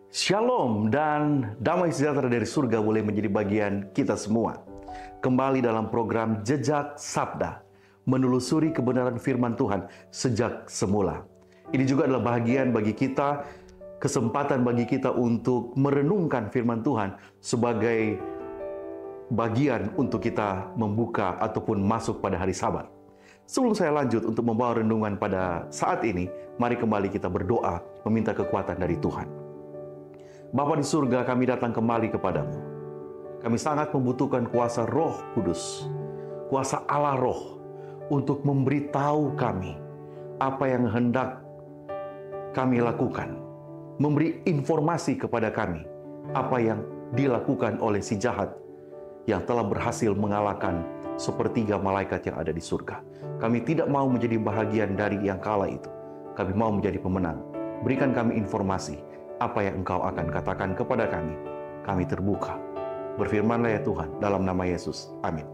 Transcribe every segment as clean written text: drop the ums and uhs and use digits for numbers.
Shalom dan damai sejahtera dari surga boleh menjadi bagian kita semua. Kembali dalam program Jejak Sabda, menelusuri kebenaran firman Tuhan sejak semula. Ini juga adalah bagian bagi kita, kesempatan bagi kita untuk merenungkan firman Tuhan sebagai bagian untuk kita membuka ataupun masuk pada hari Sabat. Sebelum saya lanjut untuk membawa renungan pada saat ini, mari kembali kita berdoa meminta kekuatan dari Tuhan. Bapa di surga, kami datang kembali kepadamu. Kami sangat membutuhkan kuasa Roh Kudus, kuasa Allah Roh, untuk memberitahu kami apa yang hendak kami lakukan. Memberi informasi kepada kami apa yang dilakukan oleh si jahat yang telah berhasil mengalahkan sepertiga malaikat yang ada di surga. Kami tidak mau menjadi bahagian dari yang kalah itu. Kami mau menjadi pemenang. Berikan kami informasi apa yang Engkau akan katakan kepada kami. Kami terbuka. Berfirmanlah ya Tuhan, dalam nama Yesus. Amin.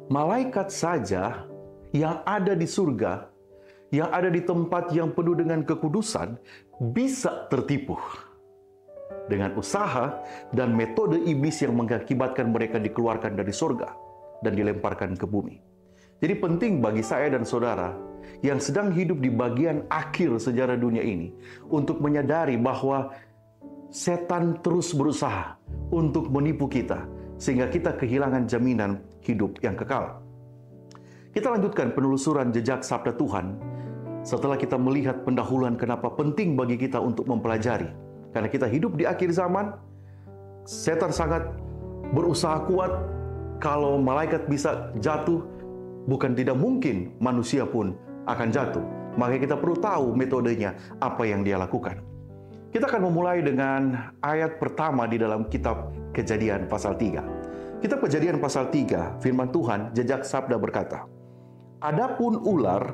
Malaikat saja yang ada di surga, yang ada di tempat yang penuh dengan kekudusan, bisa tertipu dengan usaha dan metode iblis yang mengakibatkan mereka dikeluarkan dari surga dan dilemparkan ke bumi. Jadi penting bagi saya dan saudara yang sedang hidup di bagian akhir sejarah dunia ini untuk menyadari bahwa setan terus berusaha untuk menipu kita sehingga kita kehilangan jaminan hidup yang kekal. Kita lanjutkan penelusuran jejak sabda Tuhan setelah kita melihat pendahuluan kenapa penting bagi kita untuk mempelajari. Karena kita hidup di akhir zaman, setan sangat berusaha kuat. Kalau malaikat bisa jatuh, bukan tidak mungkin manusia pun akan jatuh. Maka kita perlu tahu metodenya, apa yang dia lakukan. Kita akan memulai dengan ayat pertama di dalam kitab Kejadian pasal 3. Kitab Kejadian pasal 3, firman Tuhan, jejak sabda berkata, "Adapun ular,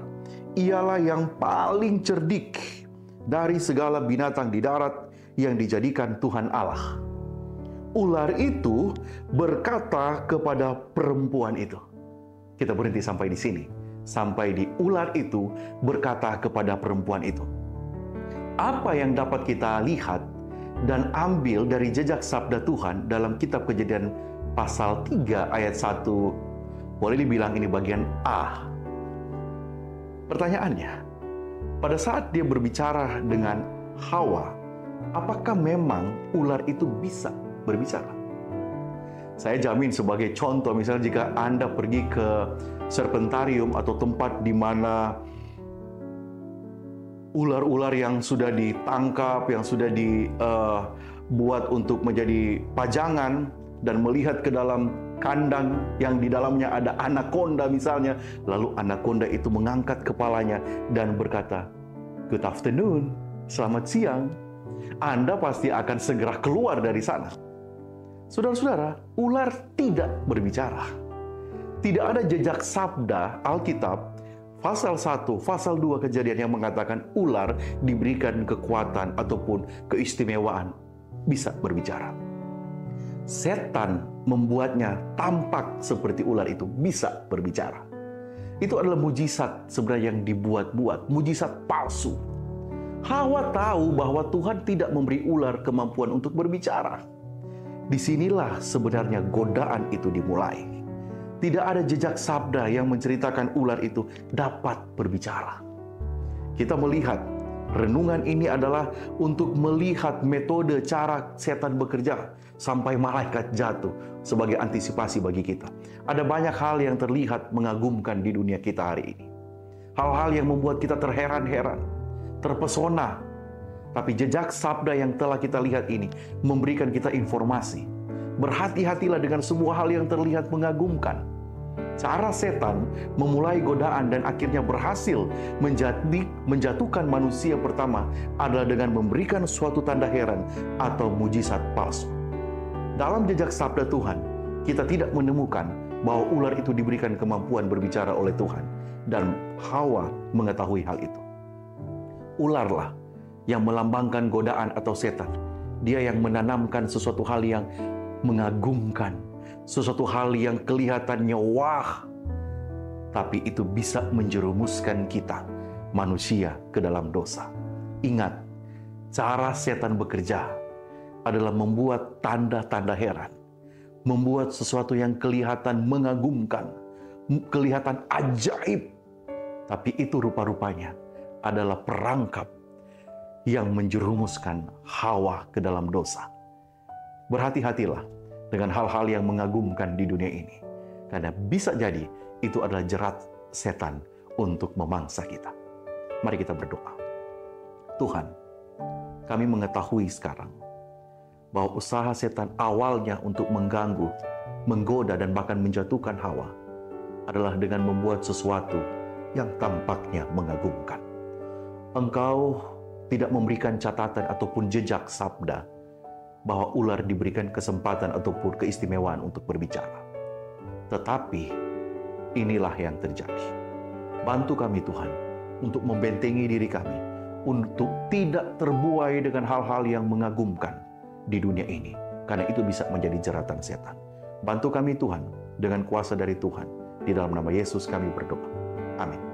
ialah yang paling cerdik dari segala binatang di darat yang dijadikan Tuhan Allah. Ular itu berkata kepada perempuan itu." Kita berhenti sampai di sini. Sampai di ular itu berkata kepada perempuan itu. Apa yang dapat kita lihat dan ambil dari jejak sabda Tuhan dalam kitab Kejadian pasal 3 ayat 1, boleh dibilang ini bagian A. Pertanyaannya, pada saat dia berbicara dengan Hawa, apakah memang ular itu bisa berbicara? Saya jamin sebagai contoh, misalnya jika Anda pergi ke serpentarium atau tempat di mana ular-ular yang sudah ditangkap, yang sudah dibuat untuk menjadi pajangan, dan melihat ke dalam kandang yang di dalamnya ada anaconda misalnya, lalu anaconda itu mengangkat kepalanya dan berkata, "Good afternoon, selamat siang." Anda pasti akan segera keluar dari sana. Saudara-saudara, ular tidak berbicara. Tidak ada jejak sabda Alkitab pasal 1, pasal 2 Kejadian yang mengatakan ular diberikan kekuatan ataupun keistimewaan bisa berbicara. Setan membuatnya tampak seperti ular itu bisa berbicara. Itu adalah mujizat sebenarnya yang dibuat-buat, mujizat palsu. Hawa tahu bahwa Tuhan tidak memberi ular kemampuan untuk berbicara. Disinilah sebenarnya godaan itu dimulai. Tidak ada jejak sabda yang menceritakan ular itu dapat berbicara. Kita melihat renungan ini adalah untuk melihat metode cara setan bekerja sampai malaikat jatuh sebagai antisipasi bagi kita. Ada banyak hal yang terlihat mengagumkan di dunia kita hari ini. Hal-hal yang membuat kita terheran-heran, terpesona. Tapi jejak sabda yang telah kita lihat ini memberikan kita informasi. Berhati-hatilah dengan semua hal yang terlihat mengagumkan. Cara setan memulai godaan dan akhirnya berhasil menjatuhkan manusia pertama adalah dengan memberikan suatu tanda heran atau mujizat palsu. Dalam jejak sabda Tuhan, kita tidak menemukan bahwa ular itu diberikan kemampuan berbicara oleh Tuhan. Dan Hawa mengetahui hal itu. Ularlah yang melambangkan godaan atau setan. Dia yang menanamkan sesuatu hal yang mengagumkan, sesuatu hal yang kelihatannya wah, tapi itu bisa menjerumuskan kita, manusia, ke dalam dosa. Ingat, Cara setan bekerja adalah membuat tanda-tanda heran, membuat sesuatu yang kelihatan mengagumkan, kelihatan ajaib, tapi itu rupa-rupanya adalah perangkap yang menjerumuskan Hawa ke dalam dosa. Berhati-hatilah dengan hal-hal yang mengagumkan di dunia ini, karena bisa jadi itu adalah jerat setan untuk memangsa kita. Mari kita berdoa. Tuhan, kami mengetahui sekarang bahwa usaha setan awalnya untuk mengganggu, menggoda, dan bahkan menjatuhkan Hawa adalah dengan membuat sesuatu yang tampaknya mengagumkan. Engkau tidak memberikan catatan ataupun jejak sabda bahwa ular diberikan kesempatan ataupun keistimewaan untuk berbicara. Tetapi inilah yang terjadi. Bantu kami Tuhan untuk membentengi diri kami, untuk tidak terbuai dengan hal-hal yang mengagumkan di dunia ini, karena itu bisa menjadi jeratan setan. Bantu kami Tuhan dengan kuasa dari Tuhan. Di dalam nama Yesus kami berdoa. Amin.